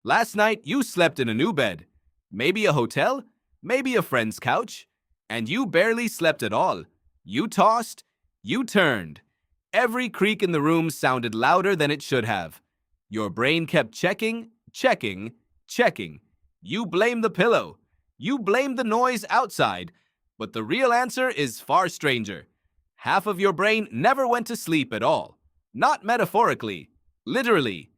Last night, you slept in a new bed. Maybe a hotel, maybe a friend's couch, and you barely slept at all. You tossed, you turned. Every creak in the room sounded louder than it should have. Your brain kept checking, checking, checking. You blame the pillow. You blame the noise outside. But the real answer is far stranger. Half of your brain never went to sleep at all. Not metaphorically, literally.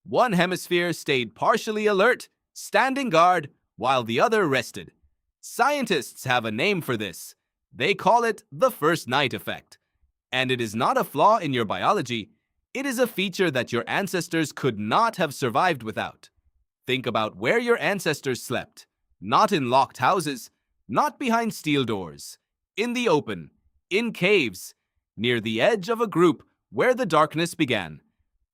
One hemisphere stayed partially alert, standing guard, while the other rested. Scientists have a name for this. They call it the first night effect. And it is not a flaw in your biology. It is a feature that your ancestors could not have survived without. Think about where your ancestors slept. Not in locked houses, not behind steel doors. In the open, in caves, near the edge of a group where the darkness began.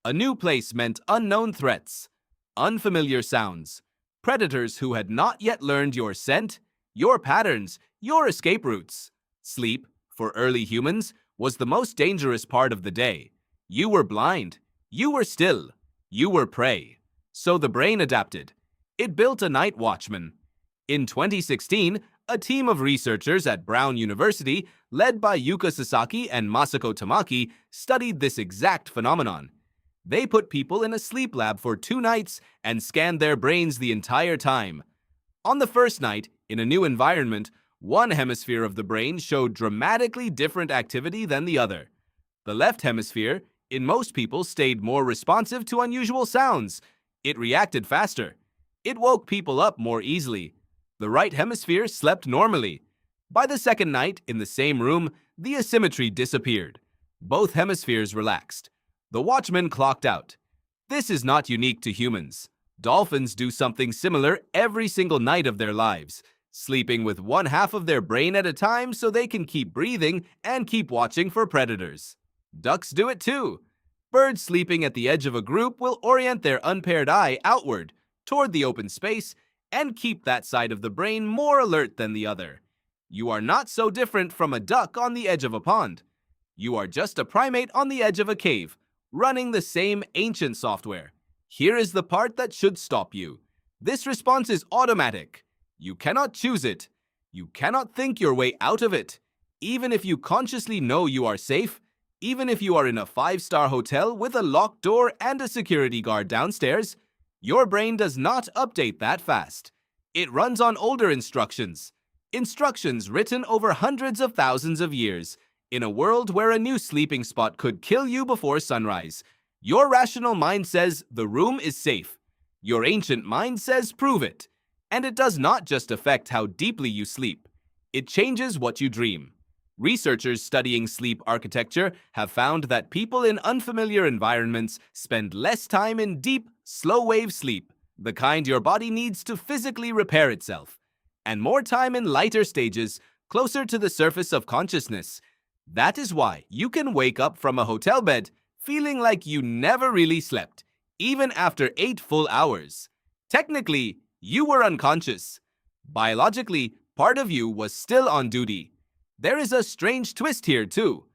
A new place meant unknown threats, unfamiliar sounds, predators who had not yet learned your scent, your patterns, your escape routes. Sleep, for early humans, was the most dangerous part of the day. You were blind, you were still, you were prey. So the brain adapted. It built a night watchman. In 2016, a team of researchers at Brown University, led by Yuka Sasaki and Masako Tamaki, studied this exact phenomenon. They put people in a sleep lab for 2 nights and scanned their brains the entire time. On the first night, in a new environment, one hemisphere of the brain showed dramatically different activity than the other. The left hemisphere, in most people, stayed more responsive to unusual sounds. It reacted faster. It woke people up more easily. The right hemisphere slept normally. By the second night, in the same room, the asymmetry disappeared. Both hemispheres relaxed. The watchman clocked out. This is not unique to humans. Dolphins do something similar every single night of their lives, sleeping with one half of their brain at a time so they can keep breathing and keep watching for predators. Ducks do it too. Birds sleeping at the edge of a group will orient their unpaired eye outward, toward the open space, and keep that side of the brain more alert than the other. You are not so different from a duck on the edge of a pond. You are just a primate on the edge of a cave, running the same ancient software. Here is the part that should stop you. This response is automatic. You cannot choose it. You cannot think your way out of it. Even if you consciously know you are safe, even if you are in a 5-star hotel with a locked door and a security guard downstairs, your brain does not update that fast. It runs on older instructions. Instructions written over hundreds of thousands of years. In a world where a new sleeping spot could kill you before sunrise, your rational mind says the room is safe. Your ancient mind says prove it. And it does not just affect how deeply you sleep. It changes what you dream. Researchers studying sleep architecture have found that people in unfamiliar environments spend less time in deep, slow-wave sleep, the kind your body needs to physically repair itself, and more time in lighter stages, closer to the surface of consciousness. That is why you can wake up from a hotel bed feeling like you never really slept, even after 8 full hours. Technically, you were unconscious. Biologically, part of you was still on duty. There is a strange twist here, too.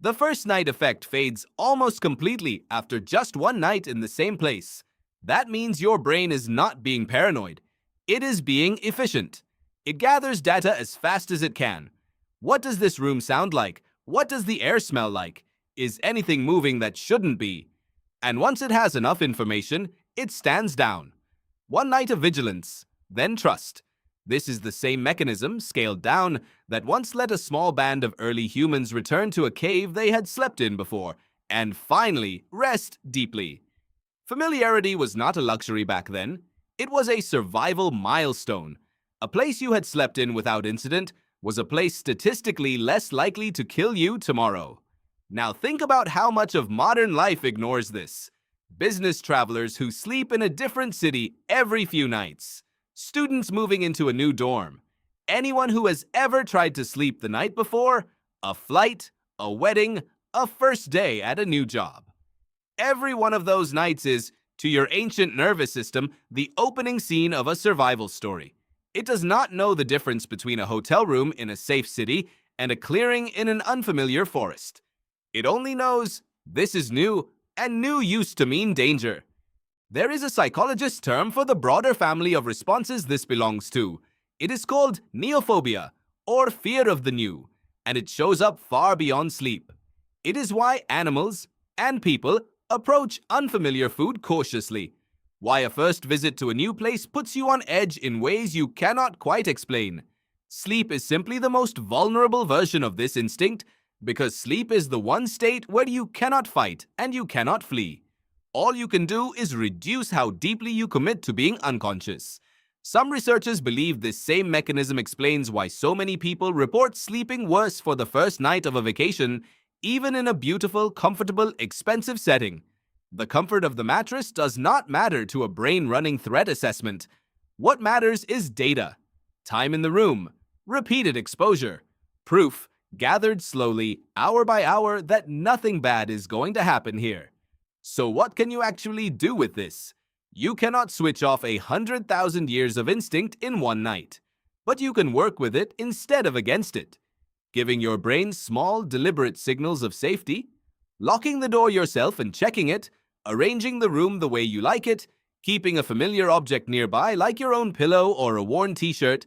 The first night effect fades almost completely after just one night in the same place. That means your brain is not being paranoid. It is being efficient. It gathers data as fast as it can. What does this room sound like? What does the air smell like? Is anything moving that shouldn't be? And once it has enough information, it stands down. One night of vigilance, then trust. This is the same mechanism, scaled down, that once let a small band of early humans return to a cave they had slept in before, and finally rest deeply. Familiarity was not a luxury back then. It was a survival milestone. A place you had slept in without incident was a place statistically less likely to kill you tomorrow. Now think about how much of modern life ignores this. Business travelers who sleep in a different city every few nights. Students moving into a new dorm. Anyone who has ever tried to sleep the night before, a flight, a wedding, a first day at a new job. Every one of those nights is, to your ancient nervous system, the opening scene of a survival story. It does not know the difference between a hotel room in a safe city and a clearing in an unfamiliar forest. It only knows this is new, and new used to mean danger. There is a psychologist's term for the broader family of responses this belongs to. It is called neophobia, or fear of the new, and it shows up far beyond sleep. It is why animals and people approach unfamiliar food cautiously, why a first visit to a new place puts you on edge in ways you cannot quite explain. Sleep is simply the most vulnerable version of this instinct because sleep is the one state where you cannot fight and you cannot flee. All you can do is reduce how deeply you commit to being unconscious. Some researchers believe this same mechanism explains why so many people report sleeping worse for the first night of a vacation, even in a beautiful, comfortable, expensive setting. The comfort of the mattress does not matter to a brain-running threat assessment. What matters is data, time in the room, repeated exposure, proof, gathered slowly, hour by hour, that nothing bad is going to happen here. So what can you actually do with this? You cannot switch off 100,000 years of instinct in one night, but you can work with it instead of against it, giving your brain small, deliberate signals of safety, locking the door yourself and checking it, arranging the room the way you like it, keeping a familiar object nearby like your own pillow or a worn t-shirt,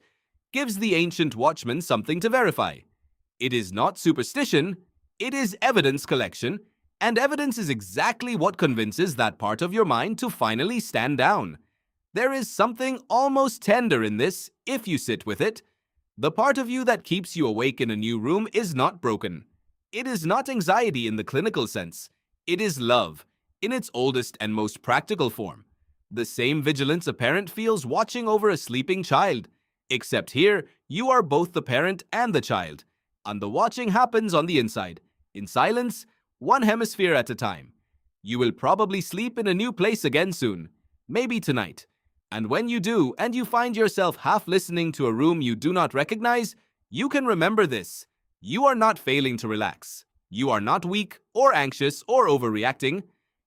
gives the ancient watchman something to verify. It is not superstition, it is evidence collection, and evidence is exactly what convinces that part of your mind to finally stand down. There is something almost tender in this if you sit with it. The part of you that keeps you awake in a new room is not broken. It is not anxiety in the clinical sense. It is love, in its oldest and most practical form. The same vigilance a parent feels watching over a sleeping child, except here, you are both the parent and the child, and the watching happens on the inside, in silence, one hemisphere at a time. You will probably sleep in a new place again soon, maybe tonight. And when you do, and you find yourself half listening to a room you do not recognize, you can remember this. You are not failing to relax. You are not weak or anxious or overreacting.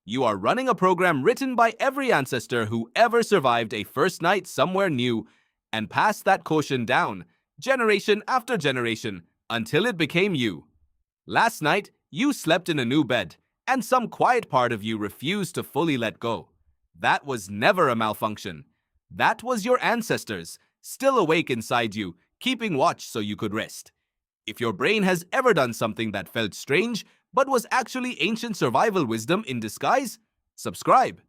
You are running a program written by every ancestor who ever survived a first night somewhere new and passed that caution down, generation after generation, until it became you. Last night, you slept in a new bed, and some quiet part of you refused to fully let go. That was never a malfunction. That was your ancestors, still awake inside you, keeping watch so you could rest. If your brain has ever done something that felt strange, but was actually ancient survival wisdom in disguise, subscribe.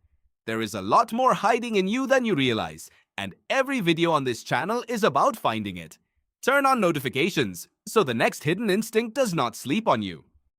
There is a lot more hiding in you than you realize, and every video on this channel is about finding it. Turn on notifications so the next hidden instinct does not sleep on you.